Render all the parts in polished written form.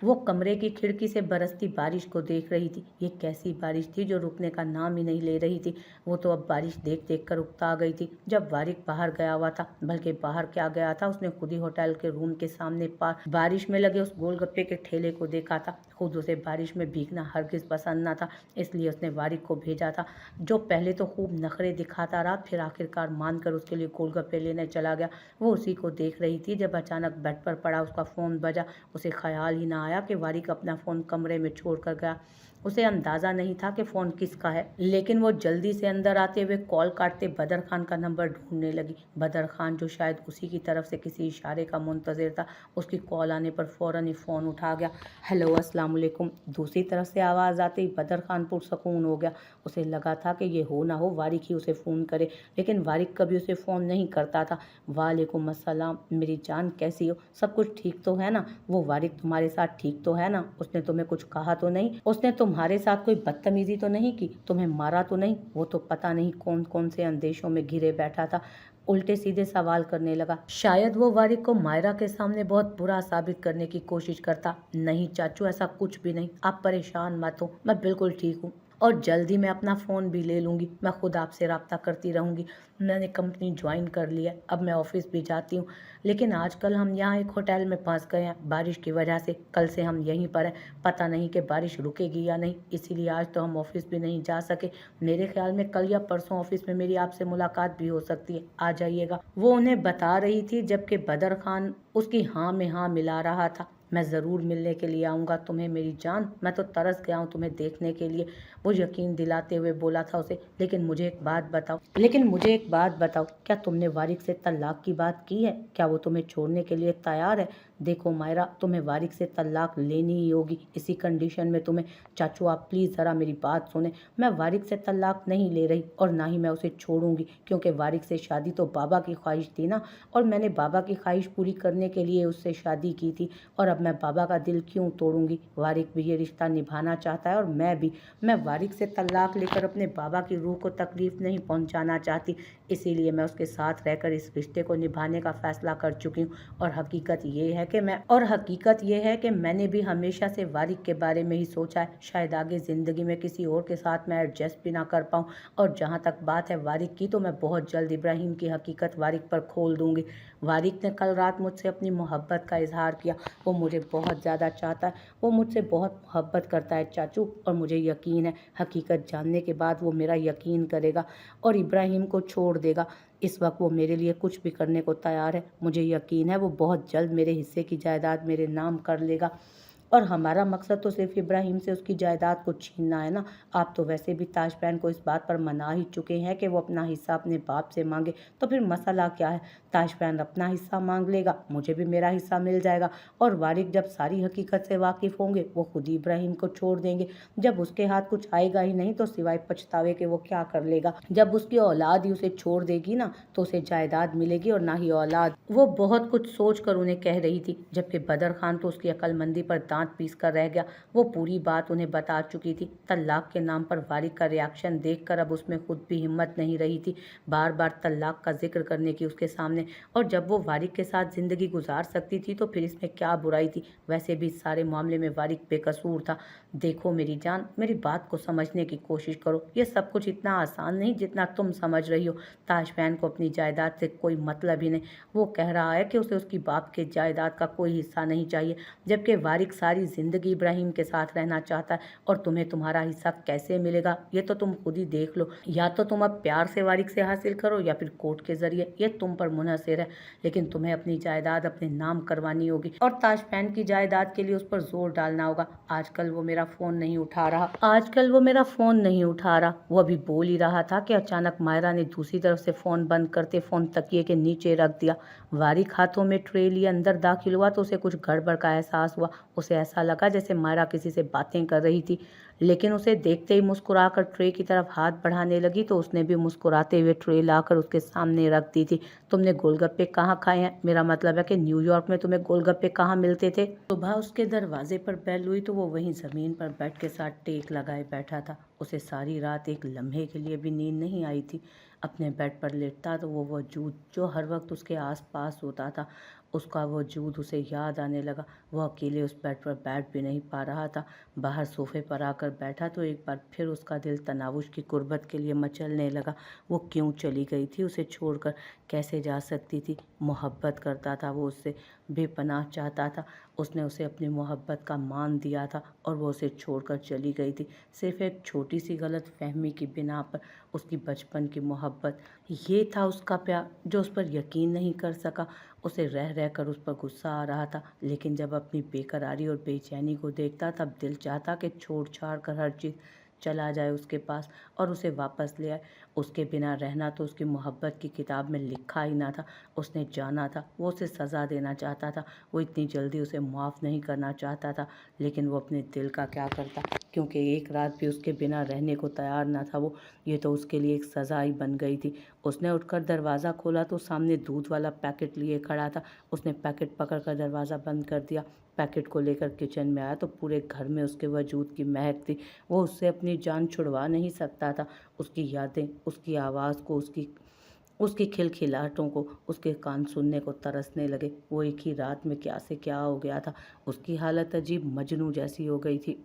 वो कमरे की खिड़की से बरसती बारिश को देख रही थी। ये कैसी बारिश थी जो रुकने का नाम ही नहीं ले रही थी। वो तो अब बारिश देख देख कर उकता गई थी। जब वारिक बाहर गया हुआ था, बल्कि बाहर क्या गया था, उसने खुद ही होटल के रूम के सामने बारिश में लगे उस गोलगप्पे के ठेले को देखा था। खुद उसे बारिश में भीगना हरगिज पसंद न था, इसलिए उसने वारिक को भेजा था, जो पहले तो खूब नखरे दिखाता रहा, फिर आखिरकार मानकर उसके लिए गोलगप्पे लेने चला गया। वो उसी को देख रही थी जब अचानक बेड पर पड़ा उसका फ़ोन बजा। उसे ख्याल ही ना आया कि वारिक अपना फ़ोन कमरे में छोड़ कर गया। उसे अंदाज़ा नहीं था कि फ़ोन किसका है, लेकिन वो जल्दी से अंदर आते हुए कॉल काटते बदर खान का नंबर ढूंढने लगी। बदर खान, जो शायद उसी की तरफ से किसी इशारे का मुंतज़िर था, उसकी कॉल आने पर फ़ौरन ही फ़ोन उठा गया। हेलो, अस्सलाम वालेकुम। दूसरी तरफ से आवाज़ आते ही बदर खान पुरसकून हो गया। उसे लगा था कि ये हो ना हो वारिक ही उसे फ़ोन करे, लेकिन वारिक कभी उसे फ़ोन नहीं करता था। वालेकुम अस्सलाम, मेरी जान कैसी हो, सब कुछ ठीक तो है ना? वो वारिक तुम्हारे साथ ठीक तो है ना? उसने तुम्हें कुछ कहा तो नहीं? उसने तुम्हारे साथ कोई बदतमीजी तो नहीं की? तुम्हें मारा तो नहीं? वो तो पता नहीं कौन कौन से अंदेशों में घिरे बैठा था। उल्टे सीधे सवाल करने लगा। शायद वो वारिक को मायरा के सामने बहुत बुरा साबित करने की कोशिश करता। नहीं चाचू, ऐसा कुछ भी नहीं, आप परेशान मत हो, मैं बिल्कुल ठीक हूँ और जल्दी मैं अपना फ़ोन भी ले लूँगी। मैं खुद आपसे रब्ता करती रहूँगी। मैंने कंपनी ज्वाइन कर ली है, अब मैं ऑफिस भी जाती हूँ, लेकिन आजकल हम यहाँ एक होटल में फंस गए हैं बारिश की वजह से। कल से हम यहीं पर हैं, पता नहीं कि बारिश रुकेगी या नहीं, इसीलिए आज तो हम ऑफिस भी नहीं जा सके। मेरे ख्याल में कल या परसों ऑफिस में मेरी आपसे मुलाकात भी हो सकती है, आ जाइएगा। वो उन्हें बता रही थी जबकि बदर खान उसकी हाँ में हाँ मिला रहा था। मैं ज़रूर मिलने के लिए आऊँगा तुम्हें मेरी जान, मैं तो तरस गया हूँ तुम्हें देखने के लिए, वो यकीन दिलाते हुए बोला था उसे। लेकिन मुझे एक बात बताओ, क्या तुमने वारिक से तलाक की बात की है? क्या वो तुम्हें छोड़ने के लिए तैयार है? देखो मायरा, तुम्हें वारिक से तलाक लेनी ही होगी, इसी कंडीशन में तुम्हें। चाचू आप प्लीज़ ज़रा मेरी बात सुने। मैं वारिक से तलाक नहीं ले रही और ना ही मैं उसे छोड़ूंगी, क्योंकि वारिक से शादी तो बाबा की ख्वाहिश थी ना, और मैंने बाबा की ख्वाहिश पूरी करने के लिए उससे शादी की थी, और अब मैं बाबा का दिल क्यों तोड़ूंगी? वारिक भी ये रिश्ता निभाना चाहता है और मैं भी। मैं वारिक से तलाक लेकर अपने बाबा की रूह को तकलीफ़ नहीं पहुंचाना चाहती, इसीलिए मैं उसके साथ रहकर इस रिश्ते को निभाने का फ़ैसला कर चुकी हूँ। और हकीकत ये है कि मैंने भी हमेशा से वारिक के बारे में ही सोचा है। शायद आगे ज़िंदगी में किसी और के साथ मैं एडजस्ट भी ना कर पाऊँ। और जहाँ तक बात है वारिक की, तो मैं बहुत जल्द इब्राहिम की हकीकत वारिक पर खोल दूँगी। वारिक ने कल रात मुझसे अपनी मोहब्बत का इजहार किया। वो मुझे बहुत ज़्यादा चाहता है, वो मुझसे बहुत मोहब्बत करता है चाचू, और मुझे यकीन है हकीकत जानने के बाद वो मेरा यकीन करेगा और इब्राहिम को छोड़ देगा। इस वक्त वो मेरे लिए कुछ भी करने को तैयार है। मुझे यकीन है वो बहुत जल्द मेरे हिस्से की जायदाद मेरे नाम कर लेगा, और हमारा मकसद तो सिर्फ इब्राहिम से उसकी जायदाद को छीनना है ना। आप तो वैसे भी ताज बहन को इस बात पर मना ही चुके हैं कि वो अपना हिस्सा अपने बाप से मांगे, तो फिर मसला क्या है? ताज बहन अपना हिस्सा मांग लेगा, मुझे भी मेरा हिस्सा मिल जाएगा, और वारिक जब सारी हकीकत से वाकिफ होंगे वो खुद ही इब्राहिम को छोड़ देंगे। जब उसके हाथ कुछ आएगा ही नहीं तो सिवाय पछतावे के वो क्या कर लेगा? जब उसकी औलाद ही उसे छोड़ देगी ना, तो उसे जायदाद मिलेगी और ना ही औलाद। वो बहुत कुछ सोच कर उन्हें कह रही थी, जबकि बदर खान तो उसकी अक्लमंदी पर दांत पीस कर रह गया। वो पूरी बात उन्हें बता चुकी थी। तलाक के नाम पर वारिक का रिएक्शन देखकर अब उसमें खुद भी हिम्मत नहीं रही थी बार बार तलाक का जिक्र करने की उसके सामने। और जब वो वारिक के साथ जिंदगी गुजार सकती थी तो फिर इसमें क्या बुराई थी? वैसे भी इस सारे मामले में वारिक बेकसूर था। देखो मेरी जान, मेरी बात को समझने की कोशिश करो। ये सब कुछ इतना आसान नहीं जितना तुम समझ रही हो। ताज बहन को अपनी जायदाद से कोई मतलब ही नहीं। वो कह रहा है कि उसे उसकी बाप के जायदाद का कोई हिस्सा नहीं चाहिए, जबकि वारिक सारी जिंदगी इब्राहिम के साथ रहना चाहता है। और तुम्हें तुम्हारा हिस्सा कैसे मिलेगा ये तो तुम खुद ही देख लो। या तो तुम अब प्यार से वारिक से हासिल करो या फिर कोर्ट के जरिए, ये तुम पर मुनहसर है। लेकिन तुम्हें अपनी जायदाद अपने नाम करवानी होगी और ताज बहन की जायदाद के लिए उस पर जोर डालना होगा। आजकल वो मेरा फोन नहीं उठा रहा। वो अभी बोल ही रहा था कि अचानक मायरा ने दूसरी तरफ से फोन बंद करते फोन तकिए के नीचे रख दिया। वारिक हाथों में ट्रे लिए अंदर दाखिल हुआ तो उसे कुछ गड़बड़ का एहसास हुआ। उसे ऐसा लगा जैसे मायरा किसी से बातें कर रही थी, लेकिन उसे देखते ही मुस्कुराकर ट्रे की तरफ हाथ बढ़ाने लगी तो उसने भी मुस्कुराते हुए ट्रे लाकर उसके सामने रख दी थी। तुमने गोलगप्पे कहाँ खाए हैं? मेरा मतलब है कि न्यूयॉर्क में तुम्हें गोलगप्पे कहाँ मिलते थे? सुबह उसके दरवाजे पर बेल हुई तो वो वहीं जमीन पर बेड के साथ टेक लगाए बैठा था। उसे सारी रात एक लम्हे के लिए भी नींद नहीं आई थी। अपने बेड पर लेटता तो वो वजूद जो हर वक्त उसके आसपास होता था, उसका वजूद उसे याद आने लगा। वो अकेले उस बेड पर बैठ भी नहीं पा रहा था। बाहर सोफे पर आकर बैठा तो एक बार फिर उसका दिल तनावुश की गुर्बत के लिए मचलने लगा। वो क्यों चली गई थी उसे छोड़कर, कैसे जा सकती थी? मोहब्बत करता था वो उससे, बेपनाह चाहता था। उसने उसे अपनी मोहब्बत का मान दिया था और वो उसे छोड़कर चली गई थी सिर्फ एक छोटी सी गलत फहमी की बिना पर। उसकी बचपन की मोहब्बत, ये था उसका प्यार जो उस पर यकीन नहीं कर सका। उसे रह रह कर उस पर गुस्सा आ रहा था, लेकिन जब अपनी बेकरारी और बेचैनी को देखता तब दिल चाहता कि छोड़ छाड़ कर हर चीज़ चला जाए उसके पास और उसे वापस ले आए। उसके बिना रहना तो उसकी मोहब्बत की किताब में लिखा ही ना था। उसने जाना था वो उसे सज़ा देना चाहता था, वो इतनी जल्दी उसे माफ़ नहीं करना चाहता था। लेकिन वो अपने दिल का क्या करता, क्योंकि एक रात भी उसके बिना रहने को तैयार ना था वो। ये तो उसके लिए एक सज़ा ही बन गई थी। उसने उठकर दरवाज़ा खोला तो सामने दूध वाला पैकेट लिए खड़ा था। उसने पैकेट पकड़कर दरवाज़ा बंद कर दिया। पैकेट को लेकर किचन में आया तो पूरे घर में उसके वजूद की महक थी। वो उससे अपनी जान छुड़वा नहीं सकता था। उसकी यादें, उसकी आवाज़ को, उसकी उसकी खिलखिलाहटों को उसके कान सुनने को तरसने लगे। वो एक ही रात में क्या से क्या हो गया था। उसकी हालत अजीब मजनू जैसी हो गई थी।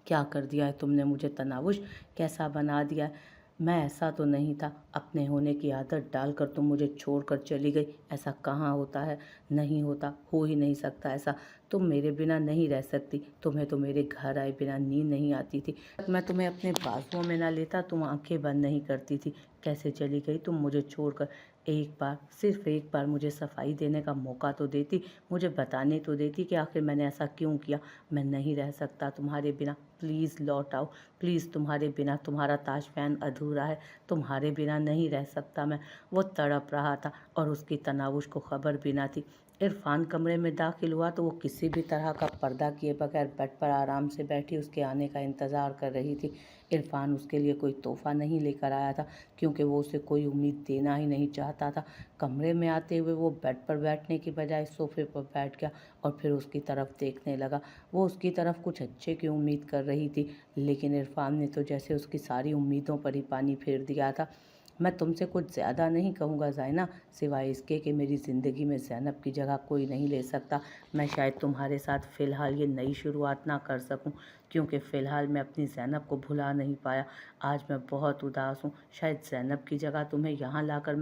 क्या कर दिया है तुमने मुझे तनावुश, कैसा बना दिया है? मैं ऐसा तो नहीं था। अपने होने की आदत डालकर तुम मुझे छोड़कर चली गई। ऐसा कहाँ होता है? नहीं होता, हो ही नहीं सकता ऐसा। तुम मेरे बिना नहीं रह सकती। तुम्हें तो मेरे घर आए बिना नींद नहीं आती थी। मैं तुम्हें अपने बाजुओं में ना लेता तुम आंखें बंद नहीं करती थी। कैसे चली गई तुम मुझे छोड़कर? एक बार, सिर्फ एक बार मुझे सफाई देने का मौका तो देती, मुझे बताने तो देती कि आखिर मैंने ऐसा क्यों किया। मैं नहीं रह सकता तुम्हारे बिना। प्लीज़ लौट आओ, प्लीज़। तुम्हारे बिना तुम्हारा ताजमहल अधूरा है। तुम्हारे बिना नहीं रह सकता मैं। वो तड़प रहा था और उसकी तनावुश को खबर भी ना थी। इरफान कमरे में दाखिल हुआ तो वो किसी भी तरह का पर्दा किए बगैर बेड पर आराम से बैठी उसके आने का इंतज़ार कर रही थी। इरफान उसके लिए कोई तोहफ़ा नहीं लेकर आया था, क्योंकि वो उसे कोई उम्मीद देना ही नहीं चाहता था। कमरे में आते हुए वो बेड पर बैठने की बजाय सोफे पर बैठ गया और फिर उसकी तरफ देखने लगा। वो उसकी तरफ कुछ अच्छे की उम्मीद कर रही थी, लेकिन इरफान ने तो जैसे उसकी सारी उम्मीदों पर ही पानी फेर दिया था। मैं तुमसे कुछ ज़्यादा नहीं कहूँगा ज़ाइना, सिवाय इसके कि मेरी ज़िंदगी में ज़ैनब की जगह कोई नहीं ले सकता। मैं शायद तुम्हारे साथ फ़िलहाल ये नई शुरुआत ना कर सकूं, क्योंकि फ़िलहाल मैं अपनी ज़ैनब को भुला नहीं पाया। आज मैं बहुत उदास हूँ। शायद ज़ैनब की जगह तुम्हें यहाँ लाकर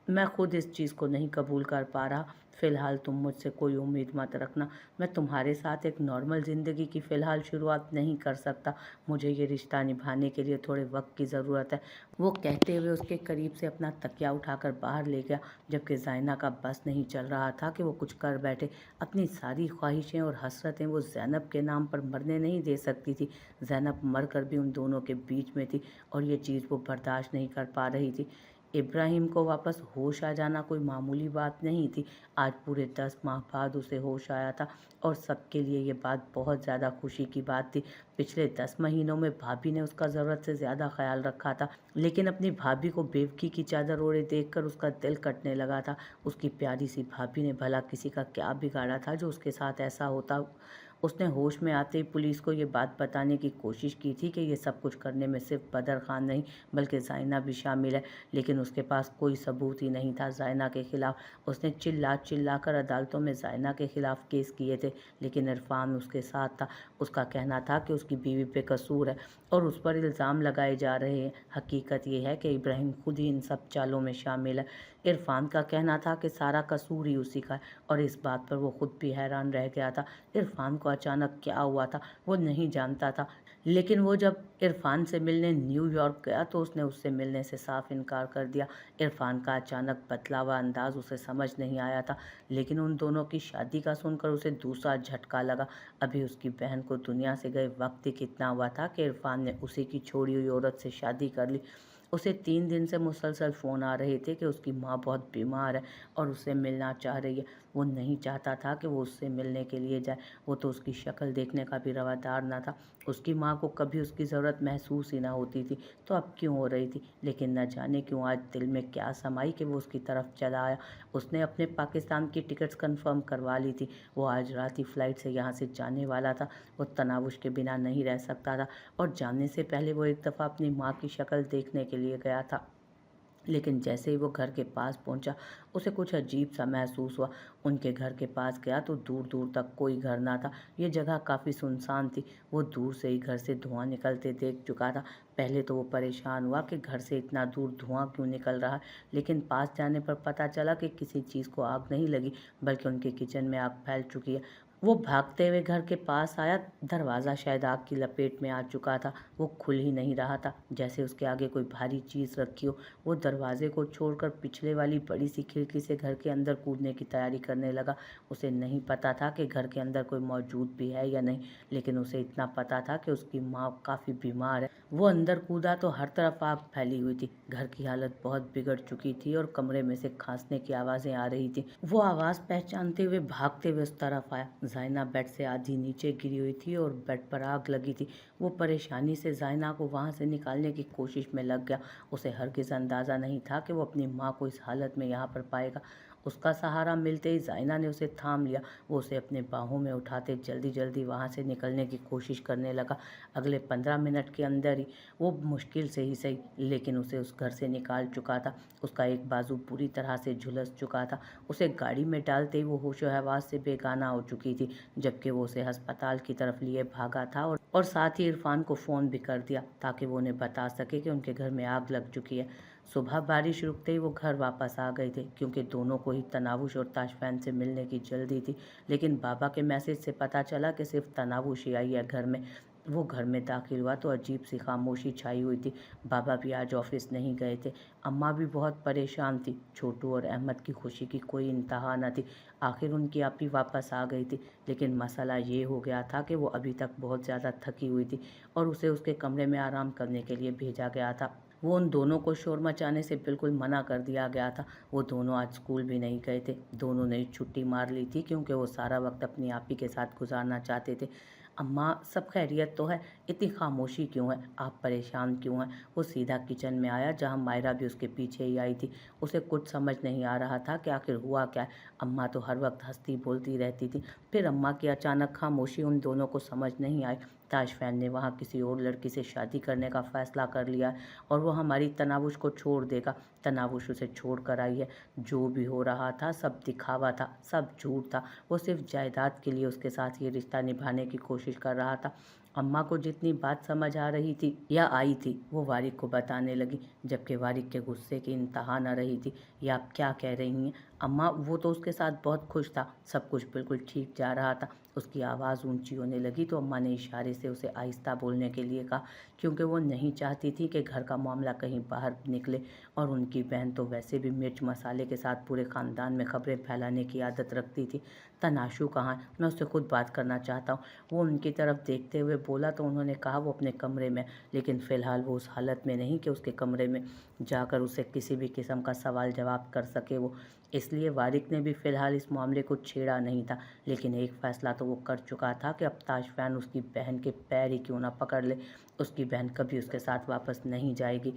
मैं खुद इस चीज़ को नहीं कबूल कर पा रहा। फ़िलहाल तुम मुझसे कोई उम्मीद मत रखना। मैं तुम्हारे साथ एक नॉर्मल ज़िंदगी की फ़िलहाल शुरुआत नहीं कर सकता। मुझे ये रिश्ता निभाने के लिए थोड़े वक्त की ज़रूरत है। वो कहते हुए उसके करीब से अपना तकिया उठाकर बाहर ले गया, जबकि ज़ाइना का बस नहीं चल रहा था कि वो कुछ कर बैठे। अपनी सारी ख्वाहिशें और हसरतें वो ज़ैनब के नाम पर मरने नहीं दे सकती थी। ज़ैनब मर कर भी उन दोनों के बीच में थी और ये चीज़ वो बर्दाश्त नहीं कर पा रही थी। इब्राहिम को वापस होश आ जाना कोई मामूली बात नहीं थी। आज पूरे 10 माह बाद उसे होश आया था और सबके लिए ये बात बहुत ज़्यादा खुशी की बात थी। पिछले 10 महीनों में भाभी ने उसका ज़रूरत से ज़्यादा ख्याल रखा था, लेकिन अपनी भाभी को बेवकी की चादर ओढ़े देखकर उसका दिल कटने लगा था। उसकी प्यारी सी भाभी ने भला किसी का क्या बिगाड़ा था जो उसके साथ ऐसा होता। उसने होश में आते ही पुलिस को ये बात बताने की कोशिश की थी कि ये सब कुछ करने में सिर्फ बदर खान नहीं बल्कि ज़ाइना भी शामिल है, लेकिन उसके पास कोई सबूत ही नहीं था ज़ाइना के खिलाफ। उसने चिल्ला चिल्ला कर अदालतों में ज़ाइना के खिलाफ केस किए थे, लेकिन इरफान उसके साथ था। उसका कहना था कि उसकी बीवी पे कसूर है और उस पर इल्ज़ाम लगाए जा रहे हैं। हकीकत ये है कि इब्राहिम खुद ही इन सब चालों में शामिल है। इरफान का कहना था कि सारा कसूर ही उसी का है और इस बात पर वो खुद भी हैरान रह गया था। इरफान को अचानक क्या हुआ था वो नहीं जानता था, लेकिन वो जब इरफान से मिलने न्यूयॉर्क गया तो उसने उससे मिलने से साफ इनकार कर दिया। इरफान का अचानक बदलावा अंदाज उसे समझ नहीं आया था, लेकिन उन दोनों की शादी का सुनकर उसे दूसरा झटका लगा। अभी उसकी बहन को दुनिया से गए वक्त ही कितना हुआ था कि इरफान ने उसी की छोड़ी हुई औरत से शादी कर ली। उसे 3 दिन से मुसलसल फ़ोन आ रहे थे कि उसकी माँ बहुत बीमार है और उससे मिलना चाह रही है। वो नहीं चाहता था कि वो उससे मिलने के लिए जाए। वो तो उसकी शक्ल देखने का भी रवादार न था। उसकी माँ को कभी उसकी ज़रूरत महसूस ही ना होती थी, तो अब क्यों हो रही थी? लेकिन न जाने क्यों आज दिल में क्या समाई कि वो उसकी तरफ चला आया। उसने अपने पाकिस्तान की टिकट्स कंफर्म करवा ली थी। वो आज रात ही फ़्लाइट से यहाँ से जाने वाला था। वो तनावुश के बिना नहीं रह सकता था और जाने से पहले वो एक दफ़ा अपनी माँ की शक्ल देखने के लिए गया था। लेकिन जैसे ही वो घर के पास पहुंचा, उसे कुछ अजीब सा महसूस हुआ। उनके घर के पास गया तो दूर दूर तक कोई घर ना था। ये जगह काफ़ी सुनसान थी। वो दूर से ही घर से धुआं निकलते देख चुका था। पहले तो वो परेशान हुआ कि घर से इतना दूर धुआं क्यों निकल रहा है, लेकिन पास जाने पर पता चला कि किसी चीज़ को आग नहीं लगी, बल्कि उनके किचन में आग फैल चुकी है। वो भागते हुए घर के पास आया। दरवाज़ा शायद आग की लपेट में आ चुका था। वो खुल ही नहीं रहा था, जैसे उसके आगे कोई भारी चीज़ रखी हो। वो दरवाजे को छोड़कर पिछले वाली बड़ी सी खिड़की से घर के अंदर कूदने की तैयारी करने लगा। उसे नहीं पता था कि घर के अंदर कोई मौजूद भी है या नहीं, लेकिन उसे इतना पता था कि उसकी माँ काफ़ी बीमार है। वो अंदर कूदा तो हर तरफ आग फैली हुई थी। घर की हालत बहुत बिगड़ चुकी थी और कमरे में से खांसने की आवाज़ें आ रही थी। वो आवाज़ पहचानते हुए भागते हुए उस तरफ आया। ज़ाइना बेड से आधी नीचे गिरी हुई थी और बेड पर आग लगी थी। वो परेशानी से ज़ाइना को वहाँ से निकालने की कोशिश में लग गया। उसे हरगिज़ अंदाज़ा नहीं था कि वो अपनी माँ को इस हालत में यहाँ पर पाएगा। उसका सहारा मिलते ही ज़ाइना ने उसे थाम लिया। वो उसे अपने बाहों में उठाते जल्दी जल्दी वहाँ से निकलने की कोशिश करने लगा। अगले 15 मिनट के अंदर ही वो मुश्किल से ही सही, लेकिन उसे उस घर से निकाल चुका था। उसका एक बाजू पूरी तरह से झुलस चुका था। उसे गाड़ी में डालते ही वो होशो हवास से बेगाना हो चुकी थी, जबकि वो उसे अस्पताल की तरफ लिए भागा था और साथ ही इरफान को फ़ोन भी कर दिया ताकि वो उन्हें बता सके कि उनके घर में आग लग चुकी है। सुबह बारिश रुकते ही वो घर वापस आ गए थे, क्योंकि दोनों को ही तनावुश और ताशफैन से मिलने की जल्दी थी। लेकिन बाबा के मैसेज से पता चला कि सिर्फ तनावुश ही आई है घर में। वो घर में दाखिल हुआ तो अजीब सी खामोशी छाई हुई थी। बाबा भी आज ऑफिस नहीं गए थे। अम्मा भी बहुत परेशान थी। छोटू और अहमद की खुशी की कोई इंतहा न थी। आखिर उनकी आपी वापस आ गई थी, लेकिन मसला ये हो गया था कि वो अभी तक बहुत ज़्यादा थकी हुई थी और उसे उसके कमरे में आराम करने के लिए भेजा गया था। वो उन दोनों को शोर मचाने से बिल्कुल मना कर दिया गया था। वो दोनों आज स्कूल भी नहीं गए थे। दोनों ने छुट्टी मार ली थी क्योंकि वो सारा वक्त अपनी आपी के साथ गुजारना चाहते थे। अम्मा, सब खैरियत तो है? इतनी खामोशी क्यों है? आप परेशान क्यों हैं? वो सीधा किचन में आया, जहाँ मायरा भी उसके पीछे ही आई थी। उसे कुछ समझ नहीं आ रहा था कि आखिर हुआ क्या है। अम्मा तो हर वक्त हंसती बोलती रहती थी, फिर अम्मा की अचानक खामोशी उन दोनों को समझ नहीं आई। ताशफैन ने वहाँ किसी और लड़की से शादी करने का फैसला कर लिया है और वो हमारी तनावुश को छोड़ देगा। तनावुश उसे छोड़ कर आई है। जो भी हो रहा था सब दिखावा था, सब झूठ था। वो सिर्फ जायदाद के लिए उसके साथ ये रिश्ता निभाने की कोशिश कर रहा था। अम्मा को जितनी बात समझ आ रही थी या आई थी, वो वारिक को बताने लगी, जबकि वारिक के गुस्से की इंतहा न रही थी। ये आप क्या कह रही हैं अम्मा? वो तो उसके साथ बहुत खुश था, सब कुछ बिल्कुल ठीक जा रहा था। उसकी आवाज़ ऊंची होने लगी तो अम्मा ने इशारे से उसे आहिस्ता बोलने के लिए कहा, क्योंकि वो नहीं चाहती थी कि घर का मामला कहीं बाहर निकले। और उनकी बहन तो वैसे भी मिर्च मसाले के साथ पूरे ख़ानदान में खबरें फैलाने की आदत रखती थी। तनाशु कहाँ है? मैं उससे खुद बात करना चाहता हूँ। वो उनकी तरफ देखते हुए बोला तो उन्होंने कहा वो अपने कमरे में, लेकिन फ़िलहाल वो उस हालत में नहीं कि उसके कमरे में जाकर उसे किसी भी किस्म का सवाल जवाब कर सके वो। इसलिए वारिक ने भी फ़िलहाल इस मामले को छेड़ा नहीं था, लेकिन एक फ़ैसला तो वो कर चुका था कि अब ताशफैन उसकी बहन के पैर ही क्यों ना पकड़ ले। उसकी बहन कभी उसके साथ वापस नहीं जाएगी।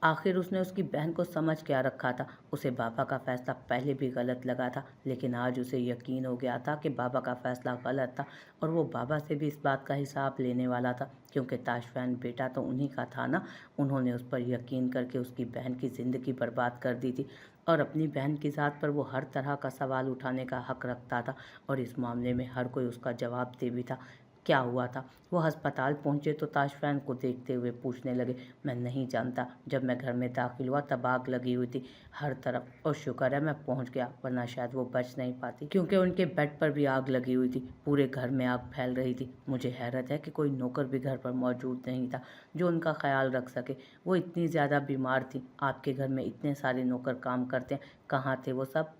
आखिर उसने उसकी बहन को समझ क्या रखा था? उसे बाबा का फ़ैसला पहले भी गलत लगा था, लेकिन आज उसे यकीन हो गया था कि बाबा का फ़ैसला गलत था और वो बाबा से भी इस बात का हिसाब लेने वाला था, क्योंकि ताशफैन बेटा तो उन्हीं का था ना। उन्होंने उस पर यकीन करके उसकी बहन की ज़िंदगी बर्बाद कर दी थी और अपनी बहन की ज़ात पर वो हर तरह का सवाल उठाने का हक रखता था और इस मामले में हर कोई उसका जवाब दे भी था। क्या हुआ था? वो अस्पताल पहुंचे तो ताशफैन को देखते हुए पूछने लगे, मैं नहीं जानता। जब मैं घर में दाखिल हुआ तब आग लगी हुई थी हर तरफ, और शुक्र है मैं पहुंच गया, वरना शायद वो बच नहीं पाती, क्योंकि उनके बेड पर भी आग लगी हुई थी। पूरे घर में आग फैल रही थी। मुझे हैरत है कि कोई नौकर भी घर पर मौजूद नहीं था जो उनका ख्याल रख सके। वो इतनी ज़्यादा बीमार थी। आपके घर में इतने सारे नौकर काम करते हैं, कहाँ थे वो सब?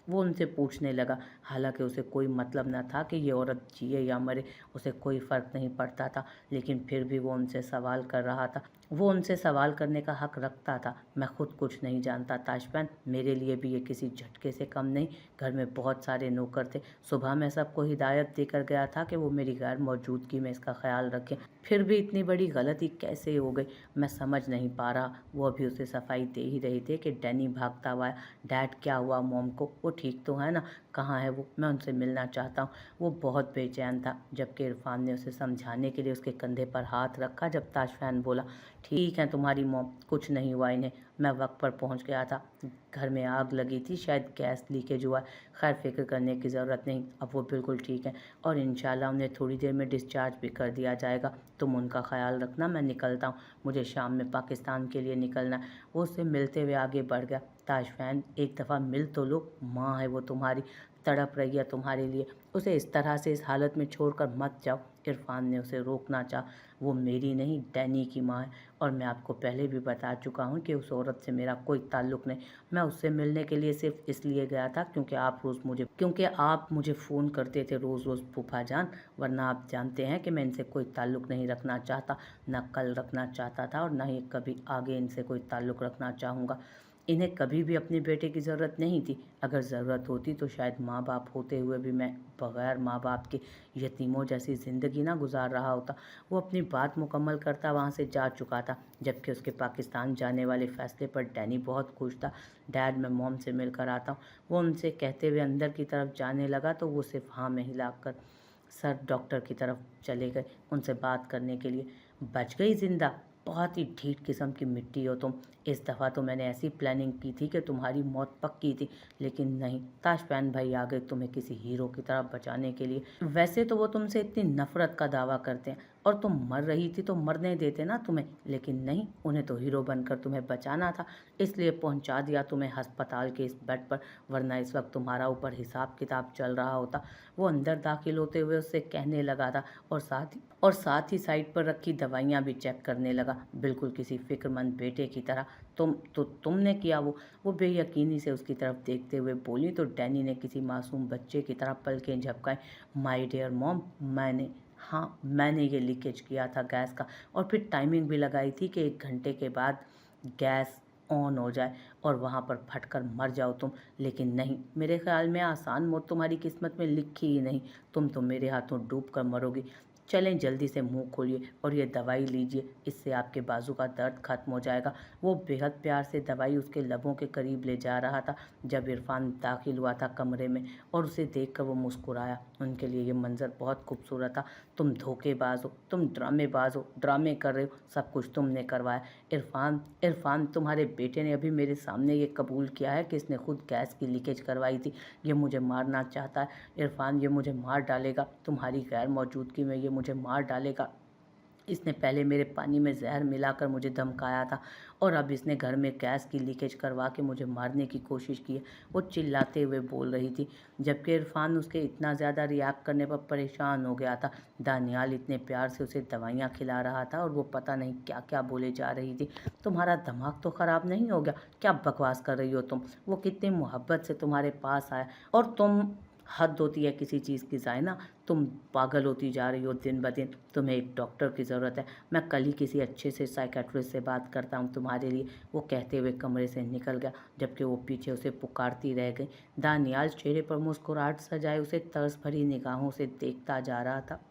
वो उनसे पूछने लगा। हालांकि उसे कोई मतलब न था कि ये औरत जिए या मरे, उसे कोई फ़र्क नहीं पड़ता था, लेकिन फिर भी वो उनसे सवाल कर रहा था। वो उनसे सवाल करने का हक रखता था। मैं खुद कुछ नहीं जानता ताशफैन, मेरे लिए भी ये किसी झटके से कम नहीं। घर में बहुत सारे नौकर थे। सुबह मैं सबको हिदायत देकर गया था कि वो मेरी गैर मौजूदगी में इसका ख्याल रखें, फिर भी इतनी बड़ी गलती कैसे हो गई मैं समझ नहीं पा रहा। वो अभी उसे सफाई दे ही रहे थे कि डैनी भागता हुआ आया। डैड, क्या हुआ मॉम को? वो ठीक तो है ना? कहाँ है वो, मैं उनसे मिलना चाहता हूँ। वो बहुत बेचैन था। जबकि इरफान ने उसे समझाने के लिए उसके कंधे पर हाथ रखा। जब ताशफैन बोला, ठीक है तुम्हारी मॉम, कुछ नहीं हुआ इन्हें, मैं वक्त पर पहुँच गया था, घर में आग लगी थी, शायद गैस लीकेज हुआ है। खैर फिक्र करने की ज़रूरत नहीं, अब वो बिल्कुल ठीक है और इंशाल्लाह उन्हें थोड़ी देर में डिस्चार्ज भी कर दिया जाएगा। तुम उनका ख्याल रखना, मैं निकलता हूँ, मुझे शाम में पाकिस्तान के लिए निकलना है। वो उससे मिलते हुए आगे बढ़ गया। ताशफैन एक दफ़ा मिल तो लो, माँ है वो तुम्हारी, तड़प रही है तुम्हारे लिए, उसे इस तरह से इस हालत में छोड़कर मत जाओ। इरफान ने उसे रोकना चाहा। वो मेरी नहीं, डैनी की माँ है और मैं आपको पहले भी बता चुका हूँ कि उस औरत से मेरा कोई ताल्लुक़ नहीं। मैं उससे मिलने के लिए सिर्फ इसलिए गया था क्योंकि आप मुझे फ़ोन करते थे रोज़ रोज़ फूफा जान, वरना आप जानते हैं कि मैं इनसे कोई ताल्लुक़ नहीं रखना चाहता, ना कल रखना चाहता था और ना ही कभी आगे इनसे कोई ताल्लुक़ रखना चाहूँगा। इन्हें कभी भी अपने बेटे की ज़रूरत नहीं थी। अगर ज़रूरत होती तो शायद माँ बाप होते हुए भी मैं बग़ैर माँ बाप के यतीमों जैसी ज़िंदगी ना गुजार रहा होता। वो अपनी बात मुकम्मल करता वहाँ से जा चुका था। जबकि उसके पाकिस्तान जाने वाले फ़ैसले पर डैनी बहुत खुश था। डैड, मैं मॉम से मिलकर आता हूँ, वो उनसे कहते हुए अंदर की तरफ जाने लगा तो वो सिर्फ हाँ में हिलाकर सर डॉक्टर की तरफ चले गए उनसे बात करने के लिए। बच गई जिंदा, बहुत ही ढीठ किस्म की मिट्टी हो तुम। इस दफ़ा तो मैंने ऐसी प्लानिंग की थी कि तुम्हारी मौत पक्की थी, लेकिन नहीं, ताशफैन भाई आ गए तुम्हें किसी हीरो की तरह बचाने के लिए। वैसे तो वो तुमसे इतनी नफरत का दावा करते हैं और तुम मर रही थी तो मरने देते ना तुम्हें, लेकिन नहीं, उन्हें तो हीरो बनकर तुम्हें बचाना था, इसलिए पहुंचा दिया तुम्हें अस्पताल के इस बेड पर, वरना इस वक्त तुम्हारा ऊपर हिसाब किताब चल रहा होता। वो अंदर दाखिल होते हुए उससे कहने लगा था और साथ ही साइड पर रखी दवाइयाँ भी चेक करने लगा, बिल्कुल किसी फिक्रमंद बेटे की तरह। तुमने किया वो बेयकीनी से उसकी तरफ देखते हुए बोली तो डैनी ने किसी मासूम बच्चे की तरह पलकें झपकाई। माय डियर मॉम, मैंने ये लीकेज किया था गैस का और फिर टाइमिंग भी लगाई थी कि 1 घंटे के बाद गैस ऑन हो जाए और वहाँ पर फटकर मर जाओ तुम, लेकिन नहीं, मेरे ख्याल में आसान मौत तुम्हारी किस्मत में लिखी ही नहीं, तुम तो मेरे हाथों डूब कर मरोगी। चलें जल्दी से मुंह खोलिए और ये दवाई लीजिए, इससे आपके बाजू का दर्द खत्म हो जाएगा। वो बेहद प्यार से दवाई उसके लबों के करीब ले जा रहा था जब इरफान दाखिल हुआ था कमरे में और उसे देखकर वो मुस्कुराया। उनके लिए ये मंजर बहुत खूबसूरत था। तुम धोखेबाज हो, तुम ड्रामेबाज हो, ड्रामे कर रहे हो, सब कुछ तुमने करवाया। इरफान, तुम्हारे बेटे ने अभी मेरे सामने ये कबूल किया है कि इसने खुद गैस की लीकेज करवाई थी। ये मुझे मारना चाहता है इरफान, ये मुझे मार डालेगा, तुम्हारी गैर मौजूदगी में ये मुझे मार डालेगा। इसने पहले मेरे पानी में जहर मिलाकर मुझे धमकाया था और अब इसने घर में गैस की लीकेज करवा के मुझे मारने की कोशिश की है। वो चिल्लाते हुए बोल रही थी, जबकि इरफान उसके इतना ज़्यादा रिएक्ट करने पर परेशान हो गया था। दानियाल इतने प्यार से उसे दवाइयाँ खिला रहा था और वो पता नहीं क्या क्या बोले जा रही थी। तुम्हारा दिमाग तो ख़राब नहीं हो गया, क्या बकवास कर रही हो तुम? वो कितनी मोहब्बत से तुम्हारे पास आया और तुम, हद होती है किसी चीज़ की जायना, तुम पागल होती जा रही हो दिन ब दिन। तुम्हें एक डॉक्टर की ज़रूरत है, मैं कल ही किसी अच्छे से साइकेट्रिस्ट से बात करता हूँ तुम्हारे लिए। वो कहते हुए कमरे से निकल गया जबकि वो पीछे उसे पुकारती रह गई। दानियाल चेहरे पर मुस्कुराहट सजाए उसे तरस भरी निगाहों से देखता जा रहा था।